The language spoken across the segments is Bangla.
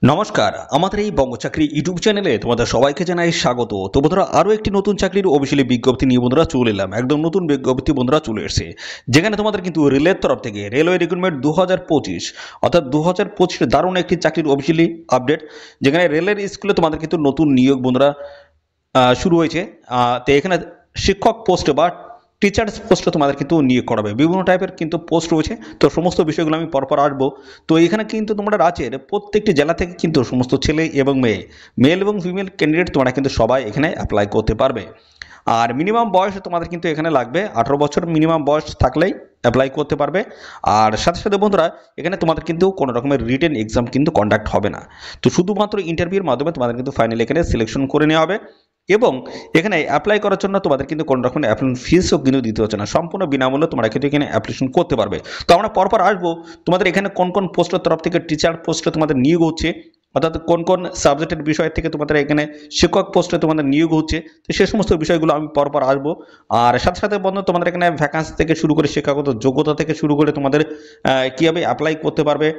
নমস্কার, আমাদের এই বঙ্গচাকরি ইউটিউব চ্যানেলে তোমাদের সবাইকে জানাই স্বাগত। তো বন্ধুরা, আরও একটি নতুন চাকরির অফিসিয়ালি বিজ্ঞপ্তি নিয়ে বন্ধুরা চলে এলাম। একদম নতুন বিজ্ঞপ্তি বন্ধুরা চলে এসেছে, যেখানে তোমাদের কিন্তু রেলের তরফ থেকে রেলওয়ে রিক্রুটমেন্ট 2025 অর্থাৎ 2025 দারুণ একটি চাকরির অফিসিয়ালি আপডেট, যেখানে রেলের স্কুলে তোমাদের কিন্তু নতুন নিয়োগ বন্ধুরা শুরু হয়েছে। তো এখানে শিক্ষক পোস্টে বা টিচার্স পোস্টে তোমাদের কিন্তু নিয়োগ করাবে। বিভিন্ন টাইপের কিন্তু পোস্ট রয়েছে, তো সমস্ত বিষয়গুলো আমি পরপর আসবো। তো এখানে কিন্তু তোমরা রাজ্যের প্রত্যেকটি জেলা থেকে কিন্তু সমস্ত ছেলে এবং মেল এবং ফিমেল ক্যান্ডিডেট তোমরা কিন্তু সবাই এখানে অ্যাপ্লাই করতে পারবে। আর মিনিমাম বয়স তোমাদের কিন্তু এখানে লাগবে 18 বছর মিনিমাম বয়স থাকলেই অ্যাপ্লাই করতে পারবে। আর সাথে সাথে বন্ধুরা, এখানে তোমাদের কিন্তু কোনো রকমের রিটেন এক্সাম কিন্তু কন্ডাক্ট হবে না। তো শুধুমাত্র ইন্টারভিউর মাধ্যমে তোমাদের কিন্তু ফাইনালি এখানে সিলেকশন করে নেওয়া হবে। এবং এখানে অ্যাপ্লাই করার জন্য তোমাদের কিন্তু কোনো রকম অ্যাপ্লিকেশন ফিসও কিন্তু দিতে হচ্ছে না, সম্পূর্ণ বিনামূল্যে তোমরা কিন্তু এখানে অ্যাপ্লিকেশন করতে পারবে। তো আমরা পরপর আসবো তোমাদের এখানে কোন কোন পোস্টের তরফ থেকে টিচার পোস্টে তোমাদের নিয়োগ হচ্ছে, অর্থাৎ কোন কোন সাবজেক্টের বিষয় থেকে তোমাদের এখানে শিক্ষক পোস্টে তোমাদের নিয়োগ হচ্ছে। তো সে সমস্ত বিষয়গুলো আমি পরপর আসবো। আর সাথে সাথে বন্ধু, তোমাদের এখানে ভ্যাকান্সি থেকে শুরু করে শিক্ষাগত যোগ্যতা থেকে শুরু করে তোমাদের কীভাবে অ্যাপ্লাই করতে পারবে,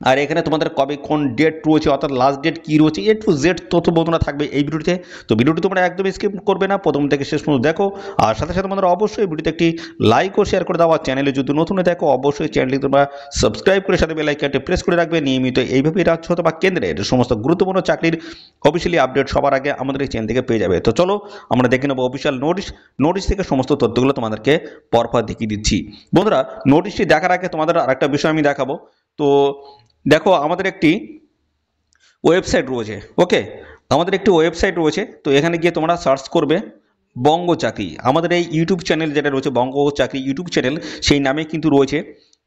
আর এখানে তোমাদের কবে কোন ডেট রয়েছে অর্থাৎ লাস্ট ডেট কী রয়েছে, এ টু জেড তথ্য বর্ণনা থাকবে এই ভিডিওতে। তো ভিডিওটি তোমরা একদম স্কিপ করবে না, প্রথম থেকে শেষ পর্যন্ত দেখো। আর সাথে সাথে তোমরা অবশ্যই ভিডিওতে একটি লাইক ও শেয়ার করে দাও। আর চ্যানেলে যদি নতুন দেখো অবশ্যই চ্যানেলটি তোমরা সাবস্ক্রাইব করে সাথে বেল আইকনটি প্রেস করে রাখবে। নিয়মিত এইভাবেই রাজ্য অথবা কেন্দ্রের সমস্ত গুরুত্বপূর্ণ চাকরির অফিসিয়ালি আপডেট সবার আগে আমাদের এই চ্যানেল থেকে পেয়ে যাবে। তো চলো আমরা দেখে নেবো অফিসিয়াল নোটিশ থেকে সমস্ত তথ্যগুলো তোমাদেরকে পরপর দেখিয়ে দিচ্ছি। বন্ধুরা, নোটিশটি দেখার আগে তোমাদের আরেকটা বিষয় আমি দেখাবো। তো দেখো, আমাদের একটি ওয়েবসাইট রয়েছে, ওকে, আমাদের একটি ওয়েবসাইট রয়েছে। তো এখানে গিয়ে তোমরা সার্চ করবে বঙ্গ চাকরি। আমাদের এই ইউটিউব চ্যানেল যেটা রয়েছে বঙ্গ চাকরি ইউটিউব চ্যানেল, সেই নামে কিন্তু রয়েছে।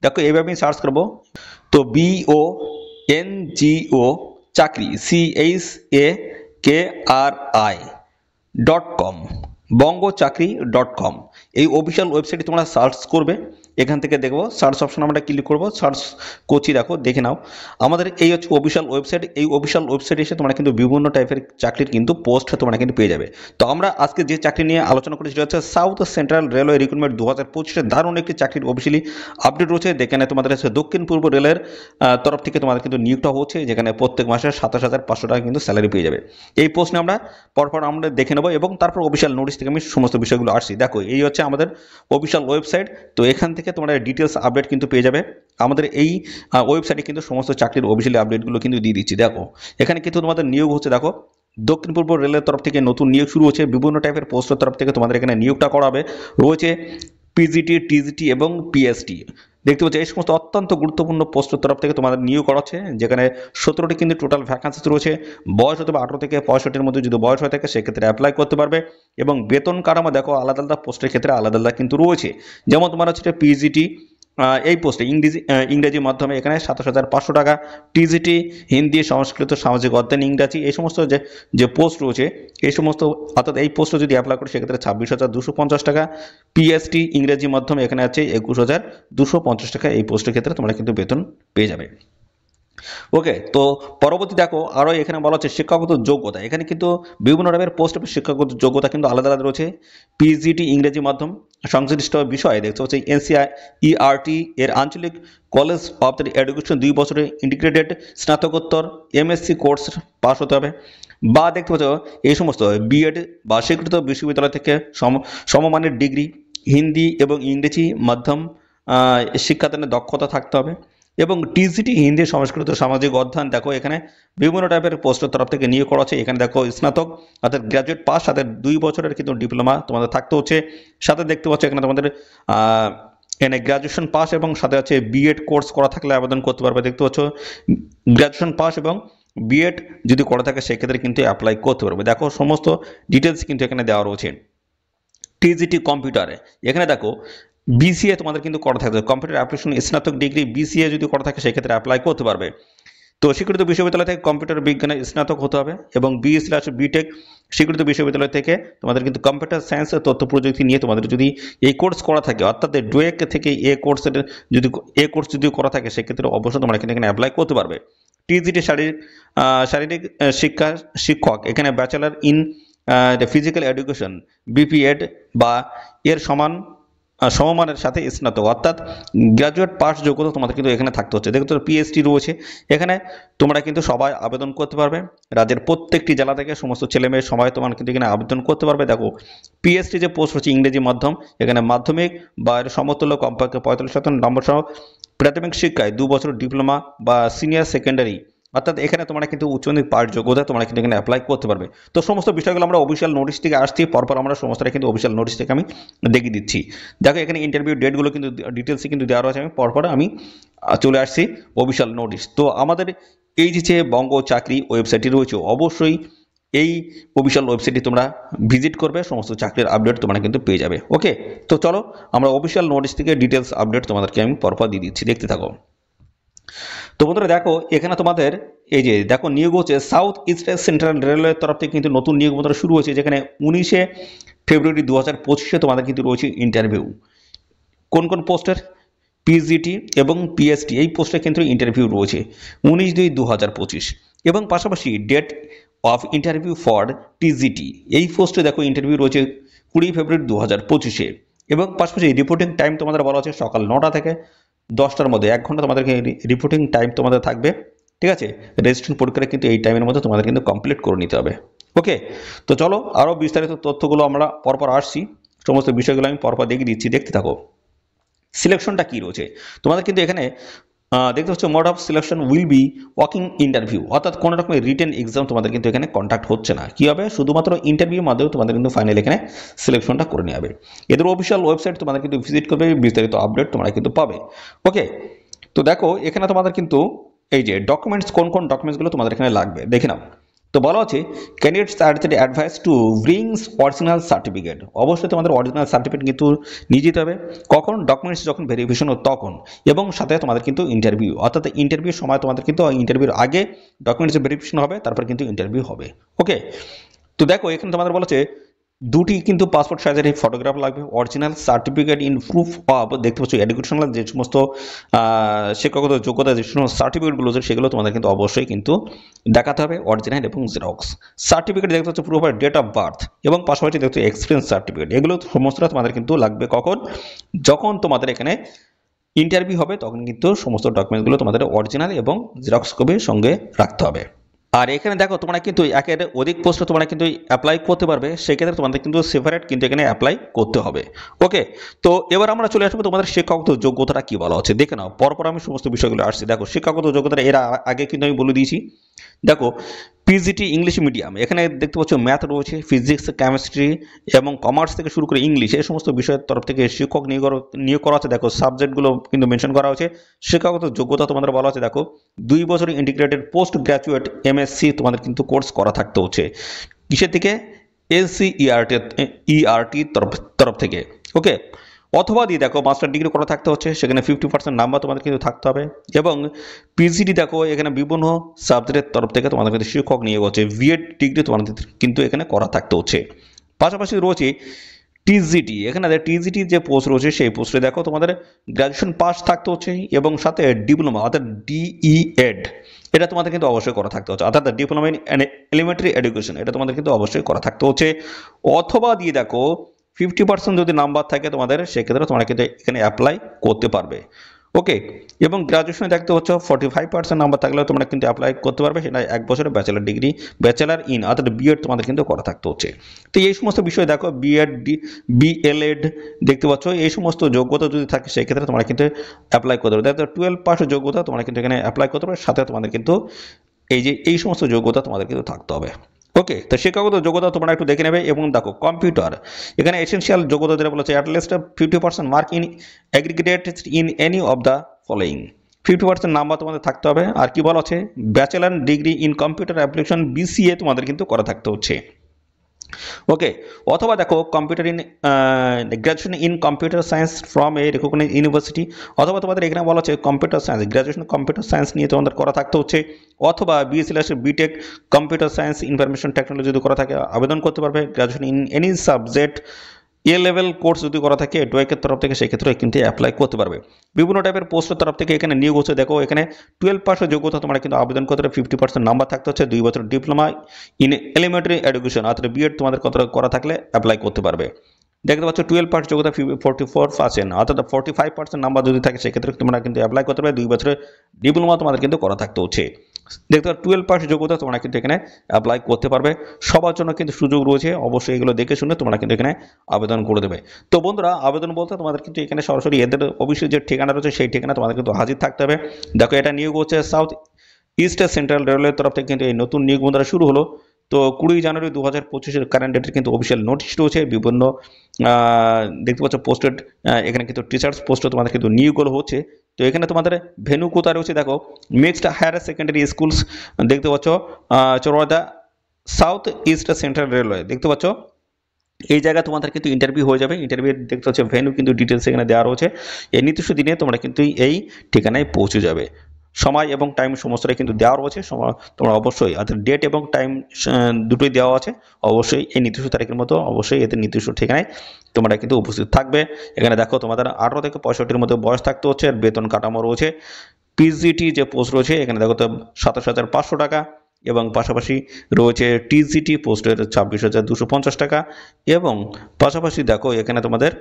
দেখো, এইভাবে আমি সার্চ করবো। তো BONGO চাকরি CHAKRI.com, বঙ্গচাকরি.com, এই অফিসিয়াল ওয়েবসাইটে তোমরা সার্চ করবে। এখান থেকে দেখবো সার্চ অপশন আমরা ক্লিক করবো, সার্চ করছি, দেখো দেখে নাও আমাদের এই হচ্ছে অফিসিয়াল ওয়েবসাইট। এই অফিসিয়াল ওয়েবসাইটে এসে তোমরা কিন্তু বিভিন্ন টাইপের চাকরির কিন্তু পোস্ট তোমরা কিন্তু পেয়ে যাবে। তো আমরা আজকে যে চাকরি নিয়ে আলোচনা করি সেটা হচ্ছে সাউথ সেন্ট্রাল রেলওয়ে রিক্রুটমেন্ট 2025 দারুণ একটি চাকরির অফিসিয়ালি আপডেট রয়েছে। যেখানে তোমাদের হচ্ছে দক্ষিণ পূর্ব রেলের তরফ থেকে তোমাদের কিন্তু নিয়োগটা হচ্ছে, যেখানে প্রত্যেক মাসে 27,500 টাকা কিন্তু স্যালারি পেয়ে যাবে। এই পোস্ট নিয়ে আমরা পরপর আমরা দেখে নেবো এবং তারপর অফিসিয়াল নোটিশ থেকে আমি সমস্ত বিষয়গুলো আসছি। দেখো, এই হচ্ছে আমাদের অফিসিয়াল ওয়েবসাইট। তো এখান থেকে তোমরা ডিটেলস আপডেট কিন্তু পেয়ে যাবে। আমাদের এই ওয়েবসাইটে কিন্তু সমস্ত চাকরির অফিসিয়ালি আপডেটগুলো কিন্তু দিয়ে দিচ্ছি। দেখো, এখানে কিন্তু তোমাদের নিয়োগ হচ্ছে। দেখো, দক্ষিণ পূর্ব রেলের তরফ থেকে নতুন নিয়োগ শুরু হচ্ছে। বিভিন্ন টাইপের পোস্টের তরফ থেকে তোমাদের এখানে নিয়োগটা করাবে। রয়েছে PGT, TGT এবং PST। দেখতে পাচ্ছি এই সমস্ত অত্যন্ত গুরুত্বপূর্ণ পোস্টের তরফ থেকে তোমাদের নিয়োগ করা হচ্ছে, যেখানে 17টি কিন্তু টোটাল ভ্যাকান্সি রয়েছে। বয়স হতে 18 থেকে 65-এর মধ্যে যদি বয়স হয়ে থাকে সেক্ষেত্রে অ্যাপ্লাই করতে পারবে। এবং বেতন কাঠামো দেখো আলাদা আলাদা পোস্টের ক্ষেত্রে আলাদা আলাদা কিন্তু রয়েছে। যেমন তোমার হচ্ছে PGT, এই পোস্টে ইংরেজি মাধ্যমে এখানে 27,500 টাকা। TGT হিন্দি, সংস্কৃত, সামাজিক অধ্যয়ন, ইংরাজি, এই সমস্ত যে পোস্ট রয়েছে এই সমস্ত, অর্থাৎ এই পোস্টে যদি অ্যাপ্লাই করি সেক্ষেত্রে 26,250 টাকা। PST ইংরেজি মাধ্যমে এখানে আছে 21,250 টাকা। এই পোস্টের ক্ষেত্রে তোমরা কিন্তু বেতন পেয়ে যাবে। ওকে, তো পরবর্তী দেখো আরও এখানে বলা হচ্ছে শিক্ষাগত যোগ্যতা। এখানে কিন্তু বিভিন্ন টাইপের পোস্ট শিক্ষাগত যোগ্যতা কিন্তু আলাদা আলাদা রয়েছে। PGT ইংরেজি মাধ্যম সংশ্লিষ্ট বিষয়ে দেখতে হচ্ছে NCERT এর আঞ্চলিক কলেজ অফ দ্য এডুকেশন 2 বছরের ইন্টিগ্রেটেড স্নাতকোত্তর MSc কোর্স পাস হতে হবে। বা দেখতে পাচ্ছ এই সমস্ত BEd বা স্বীকৃত বিশ্ববিদ্যালয় থেকে সমমানের ডিগ্রি, হিন্দি এবং ইংরেজি মাধ্যম শিক্ষাদানের দক্ষতা থাকতে হবে। এবং TGT হিন্দি, সংস্কৃত, সামাজিক অধ্যয়ন, দেখো এখানে বিভিন্ন টাইপের পোস্টের তরফ থেকে নিয়োগ করা হচ্ছে। এখানে দেখো স্নাতক অর্থাৎ গ্র্যাজুয়েট পাস, সাথে 2 বছরের কিন্তু ডিপ্লোমা তোমাদের থাকতে হচ্ছে। সাথে দেখতে পাচ্ছ এখানে তোমাদের এখানে গ্র্যাজুয়েশন পাস এবং সাথে আছে BEd কোর্স করা থাকলে আবেদন করতে পারবে। দেখতে পাচ্ছ গ্র্যাজুয়েশন পাস এবং BEd যদি করা থাকে সেক্ষেত্রে কিন্তু অ্যাপ্লাই করতে পারবে। দেখো সমস্ত ডিটেলস কিন্তু এখানে দেওয়া রয়েছে। TGT কম্পিউটারে এখানে দেখো BCA তোমাদের কিন্তু করা থাকবে, কম্পিউটার অ্যাপ্লিকেশন স্নাতক ডিগ্রি BCA যদি করা থাকে সেক্ষেত্রে অ্যাপ্লাই করতে পারবে। তো স্বীকৃত বিশ্ববিদ্যালয় থেকে কম্পিউটার বিজ্ঞানে স্নাতক হতে হবে এবং BE/BTech স্বীকৃত বিশ্ববিদ্যালয় থেকে তোমাদের কিন্তু কম্পিউটার সায়েন্স ও তথ্য প্রযুক্তি নিয়ে তোমাদের যদি এই কোর্স করা থাকে, অর্থাৎ ডুয়েক থেকে এ কোর্স যদি করা থাকে সেক্ষেত্রে অবশ্যই তোমরা এখানে অ্যাপ্লাই করতে পারবে। TGT শারীরিক শিক্ষা শিক্ষক, এখানে bachelor in physical education BPEd বা এর সমান সমমানের সাথে স্নাতক অর্থাৎ গ্র্যাজুয়েট পাস যোগ্যতা তোমাদের কিন্তু এখানে থাকতে হচ্ছে। দেখো তো পিএইচডি রয়েছে এখানে, তোমরা কিন্তু সবাই আবেদন করতে পারবে। রাজ্যের প্রত্যেকটি জেলা থেকে সমস্ত ছেলে মেয়ে সবাই তোমার কিন্তু এখানে আবেদন করতে পারবে। দেখো পিএইচডি যে পোস্ট হচ্ছে ইংরেজি মাধ্যম, এখানে মাধ্যমিক বা এর সমতুল্য কমপক্ষে 45% নম্বর সহ প্রাথমিক শিক্ষায় 2 বছর ডিপ্লোমা বা সিনিয়র সেকেন্ডারি, অর্থাৎ এখানে তোমরা কিন্তু উচ্চ মাধ্যমিক পাস যোগ্যতা তোমরা কিন্তু এখানে অ্যাপ্লাই করতে পারবে। তো সমস্ত বিষয়গুলো আমরা অফিসিয়াল নোটিশ থেকে আসছি, পরপর আমরা সমস্তটা কিন্তু অফিসিয়াল নোটিশ থেকে আমি দেখিয়ে দিচ্ছি। দেখো এখানে ইন্টারভিউ ডেটগুলো কিন্তু ডিটেলসে কিন্তু দেওয়া রয়েছে, আমি পরপর আমি চলে আসছি অফিসিয়াল নোটিশ। তো আমাদের এই যে বঙ্গ চাকরি ওয়েবসাইটটি রয়েছে, অবশ্যই এই অফিসিয়াল ওয়েবসাইটটি তোমরা ভিজিট করবে, সমস্ত চাকরির আপডেট তোমরা কিন্তু পেয়ে যাবে। ওকে, তো চলো আমরা অফিসিয়াল নোটিশ থেকে ডিটেলস আপডেট তোমাদেরকে আমি পরপর দিয়ে দিচ্ছি, দেখতে থাকো। তো বন্ধুরা দেখো এখানে তোমাদের এই যে দেখো নিয়োগ হচ্ছে সাউথ ইস্ট সেন্ট্রাল রেলওয়ের তরফ থেকে কিন্তু নতুন নিয়োগ বন্ধুরা শুরু হয়েছে, যেখানে 19 ফেব্রুয়ারি 2025 তোমাদের কিন্তু রয়েছে ইন্টারভিউ। কোন কোন পোস্টের? পিজিটি এবং পিএসটি এই পোস্টে কিন্তু ইন্টারভিউ রয়েছে 19/2/2025 এবং পাশাপাশি date of interview for TGT এই পোস্টে দেখো ইন্টারভিউ রয়েছে 20 ফেব্রুয়ারি 2025 এবং পাশাপাশি রিপোর্টিং টাইম তোমাদের বলা হচ্ছে সকাল 9টা থেকে 10টার মধ্যে 1 ঘন্টা তোমাদেরকে রিপোর্টিং টাইম তোমাদের থাকবে। ঠিক আছে, রেজিস্ট্রেশন পরীক্ষা কিন্তু এই টাইমের মধ্যে তোমাদের কিন্তু কমপ্লিট করে নিতে হবে। ওকে, তো চলো আরও বিস্তারিত তথ্যগুলো আমরা পরপর আসছি, সমস্ত বিষয়গুলো আমি পরপর দেখিয়ে দিচ্ছি, দেখতে থাকো। সিলেকশনটা কি রয়েছে তোমাদের কিন্তু এখানে দেখতে হচ্ছে mode of selection will be walking interview, অর্থাৎ কোনো রকমের রিটেন এক্সাম তোমাদের কিন্তু এখানে কন্ডাক্ট হচ্ছে না। কি হবে? শুধুমাত্র ইন্টারভিউর মাধ্যমে তোমাদের কিন্তু ফাইনাল এখানে সিলেকশনটা করে নেওয়া হবে। এদের অফিসিয়াল ওয়েবসাইট তোমাদের কিন্তু ভিজিট করবে, বিস্তারিত আপডেট তোমরা কিন্তু পাবে। ওকে, তো দেখো এখানে তোমাদের কিন্তু এই যে ডকুমেন্টস, কোন কোন ডকুমেন্টসগুলো তোমাদের এখানে লাগবে দেখে নাও। তো বলা হচ্ছে candidates are advised to brings original certificate, অবশ্যই তোমাদের অরিজিনাল সার্টিফিকেট কিন্তু নিয়ে যেতে হবে। কখন? ডকুমেন্টস যখন ভেরিফিকেশন তখন, এবং সাথে তোমাদের কিন্তু ইন্টারভিউ, অর্থাৎ ইন্টারভিউর সময় তোমাদের কিন্তু ইন্টারভিউর আগে ডকুমেন্টস ভেরিফিকেশন হবে, তারপর কিন্তু ইন্টারভিউ হবে। ওকে, তো দেখো এখানে তোমাদের বলা হচ্ছে দুটি কিন্তু পাসপোর্ট সাইজের ফটোগ্রাফ লাগবে, original certificate in proof of, দেখতে পাচ্ছ এডুকেশনাল যে সমস্ত শিক্ষাগত যোগ্যতা যে সমস্ত সার্টিফিকেটগুলো আছে সেগুলো তোমাদের কিন্তু অবশ্যই কিন্তু দেখাতে হবে, অরিজিনাল এবং জেরক্স। সার্টিফিকেট দেখতে হচ্ছে proof of date of birth এবং পাশাপাশি দেখতে এক্সপিরিয়েন্স সার্টিফিকেট, এগুলো সমস্তটা তোমাদের কিন্তু লাগবে কখন? যখন তোমাদের এখানে ইন্টারভিউ হবে তখন কিন্তু সমস্ত ডকুমেন্টসগুলো তোমাদের অরিজিনাল এবং জেরক্স কপির সঙ্গে রাখতে হবে। আর এখানে দেখো তোমরা কিন্তু একের অধিক পোস্টে তোমরা কিন্তু অ্যাপ্লাই করতে পারবে, সেক্ষেত্রে তোমাদের কিন্তু সেপারেট কিন্তু এখানে অ্যাপ্লাই করতে হবে। ওকে, তো এবার আমরা চলে আসবো তোমাদের শিক্ষাগত যোগ্যতাটা কি বলা হচ্ছে দেখে নাও, পরপর আমি সমস্ত বিষয়গুলো আসছি। দেখো শিক্ষাগত যোগ্যতা এর আগে কিন্তু আমি বলে দিয়েছি। দেখো পিজিটি ইংলিশ মিডিয়াম, এখানে দেখতে পাচ্ছ ম্যাথ রয়েছে, ফিজিক্স, কেমিস্ট্রি এবং কমার্স থেকে শুরু করে ইংলিশ, এই সমস্ত বিষয়ের তরফ থেকে শিক্ষক নিয়োগ করা আছে। দেখো সাবজেক্টগুলো কিন্তু মেনশন করা হয়েছে। শিক্ষাগত যোগ্যতা তোমাদের বলা আছে দেখো 2 বছর ইন্টিগ্রেটেড পোস্ট গ্রাজুয়েট এমএসসি তোমাদের কিন্তু কোর্স করা থাকতে হচ্ছে, কিসের থেকে? এনসিইআরটি তরফ থেকে। ওকে, অথবা দিয়ে দেখো মাস্টার ডিগ্রি করা থাকতে হচ্ছে, সেখানে 50% নাম্বার তোমাদের কিন্তু থাকতে হবে। এবং পিজিডি দেখো এখানে বিভিন্ন সাবজেক্টের তরফ থেকে তোমাদের কিন্তু শিক্ষক নিয়োগ হচ্ছে, বিএড ডিগ্রি তোমাদের কিন্তু এখানে করা থাকতে হচ্ছে। পাশাপাশি রয়েছে টিজিটি, এখানে টিজিটি যে পোস্ট রয়েছে সেই পোস্টে দেখো তোমাদের গ্র্যাজুয়েশন পাস থাকতে হচ্ছে এবং সাথে ডিপ্লোমা অর্থাৎ ডিইএড এটা তোমাদের কিন্তু অবশ্যই করা থাকতে হচ্ছে, অর্থাৎ ডিপ্লোমা ইন এলিমেন্টারি এডুকেশন এটা তোমাদের কিন্তু অবশ্যই করা থাকতে হচ্ছে। অথবা দিয়ে দেখো 50% যদি নাম্বার থাকে তোমাদের, সেক্ষেত্রে তোমরা কিন্তু এখানে অ্যাপ্লাই করতে পারবে। ওকে, এবং গ্রাজুয়েশনে দেখতে হচ্ছে 45% নাম্বার থাকলেও তোমরা কিন্তু অ্যাপ্লাই করতে পারবে, সেটা 1 বছরের ব্যাচেলার ডিগ্রি, ব্যাচেলার ইন অর্থাৎ বিএড তোমাদের কিন্তু করা থাকতে হচ্ছে। তো এই সমস্ত বিষয় দেখো বিএড বিএলএড দেখতে পাচ্ছ, এই সমস্ত যোগ্যতা যদি থাকে সেক্ষেত্রে তোমরা কিন্তু অ্যাপ্লাই করতে পারবে। দেখো 12 পাস যোগ্যতা তোমরা কিন্তু এখানে অ্যাপ্লাই করতে পারবে, সাথে তোমাদের কিন্তু এই সমস্ত যোগ্যতা তোমাদের কিন্তু থাকতে হবে। ওকে, তো শিক্ষাগত যোগ্যতা তোমরা একটু দেখে নেবে। এবং দেখো কম্পিউটার, এখানে এসেনশিয়াল যোগ্যতা যেটা বলেছে at least 50% mark in aggregated in any of the following, 50% number তোমাদের থাকতে হবে। আর কি বলা আছে? Bachelor degree in computer application BCA তোমাদের কিন্তু করা থাকতে হচ্ছে। ওকে, অথবা দেখো computer in graduation in computer science from a recognized university, অথবা তোমাদের এখানে বলা হচ্ছে computer science graduation computer science নিয়ে তোমাদের করা থাকতে হচ্ছে, অথবা BSc B Tech computer science information technology যদি করা থাকে আবেদন করতে পারবে। Graduation in any subject A level course যদি করা থাকে ডোয়েকের তরফ থেকে সেক্ষেত্রে কিন্তু অ্যাপ্লাই করতে পারবে। বিভিন্ন টাইপের পোস্টের তরফ থেকে এখানে নিয়োগ হচ্ছে। দেখো এখানে 12 পাসের যোগ্যতা তোমরা কিন্তু আবেদন করতে পারবে, 50% নাম্বার থাকতে হচ্ছে, 2 বছর ডিপ্লোমা ইন এলিমেন্টারি এডুকেশন অর্থাৎ বিএড তোমাদের করা থাকলে অ্যাপ্লাই করতে পারবে। দেখতে পাচ্ছ 12 যোগ্যতা 44%, অর্থাৎ 45% নাম্বার যদি থাকে সেক্ষেত্রে তোমরা কিন্তু অ্যাপ্লাই করতে পারবে। 2 বছরের ডিপ্লোমা তোমাদের কিন্তু করা থাকতে হচ্ছে। দেখতে পাচ্ছ 12% যোগ্যতা তোমরা কিন্তু এখানে অ্যাপ্লাই করতে পারবে। সবার জন্য কিন্তু সুযোগ রয়েছে, অবশ্যই এগুলো দেখে শুনে তোমরা কিন্তু এখানে আবেদন করে দেবে। তো বন্ধুরা, আবেদন বলতে তোমাদের কিন্তু এখানে সরাসরি এদের অফিসের যে ঠিকানা রয়েছে সেই ঠিকানা তোমাদের কিন্তু হাজির থাকতে হবে। দেখো, এটা নিয়োগ হচ্ছে সাউথ ইস্ট সেন্ট্রাল রেলওয়ের তরফ থেকে কিন্তু এই নতুন নিয়োগ বন্ধুরা শুরু হলো। তো 20 জানুয়ারি 2025 কারেন্ট ডেটের কিন্তু অফিসিয়াল নোটিশ রয়েছে। বিভিন্ন দেখতে পাচ্ছ পোস্টেড, এখানে কিন্তু টিচার্স পোস্টে তোমাদের কিন্তু নিয়োগগুলো হচ্ছে। তো এখানে তোমাদের ভেন্যু কোথায় রয়েছে দেখো, মিক্সড হায়ার সেকেন্ডারি স্কুলস দেখতে পাচ্ছ, চরোদা সাউথ ইস্ট সেন্ট্রাল রেলওয়ে দেখতে পাচ্ছ। এই জায়গায় তোমাদের কিন্তু ইন্টারভিউ হয়ে যাবে। ইন্টারভিউ দেখতে হচ্ছে ভেন্যু কিন্তু ডিটেলস এখানে দেওয়া রয়েছে। এই নির্দিষ্ট দিনে তোমরা কিন্তু এই ঠিকানায় পৌঁছে যাবে। সময় এবং টাইম সমস্তটাই কিন্তু দেওয়া রয়েছে। তোমরা অবশ্যই ডেট এবং টাইম দুটোই দেওয়া আছে। অবশ্যই এই নির্দিষ্ট তারিখের মতো অবশ্যই এদের নির্দিষ্ট ঠিকানায় তোমরা কিন্তু উপস্থিত থাকবে। এখানে দেখো, তোমাদের 18 থেকে 65-র মধ্যে বয়স থাকতে হচ্ছে। আর বেতন কাঠামো রয়েছে, পিজিটি যে পোস্ট রয়েছে এখানে দেখো তো 27,500 টাকা, এবং পাশাপাশি রয়েছে টিজিটি পোস্টের 26,250 টাকা, এবং পাশাপাশি দেখো এখানে তোমাদের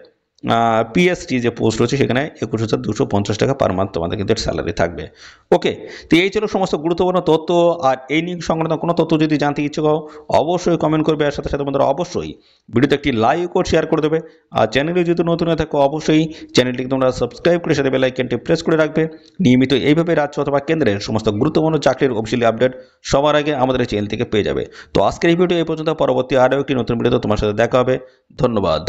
পিএসটি যে পোস্ট রয়েছে সেখানে 21,250 টাকা পার মান্থ তোমাদের কিন্তু স্যালারি থাকবে। ওকে, তো এই ছিল সমস্ত গুরুত্বপূর্ণ তথ্য। আর এই নিয়োগ সংক্রান্ত কোনো তথ্য যদি জানতে ইচ্ছুক হও অবশ্যই কমেন্ট করবে। আর সাথে সাথে বন্ধুরা অবশ্যই ভিডিওতে একটি লাইক ও শেয়ার করে দেবে। আর চ্যানেলে যদি নতুন হয়ে থাকো অবশ্যই চ্যানেলটিকে তোমরা সাবস্ক্রাইব করে সাথে বেল আইকনটি প্রেস করে রাখবে। নিয়মিত এইভাবে রাজ্য অথবা কেন্দ্রের সমস্ত গুরুত্বপূর্ণ চাকরির অফিসিয়াল আপডেট সবার আগে আমাদের চ্যানেল থেকে পেয়ে যাবে। তো আজকের এই ভিডিও এই পর্যন্ত, পরবর্তী আরও একটি নতুন ভিডিওতে তোমার সাথে দেখা হবে। ধন্যবাদ।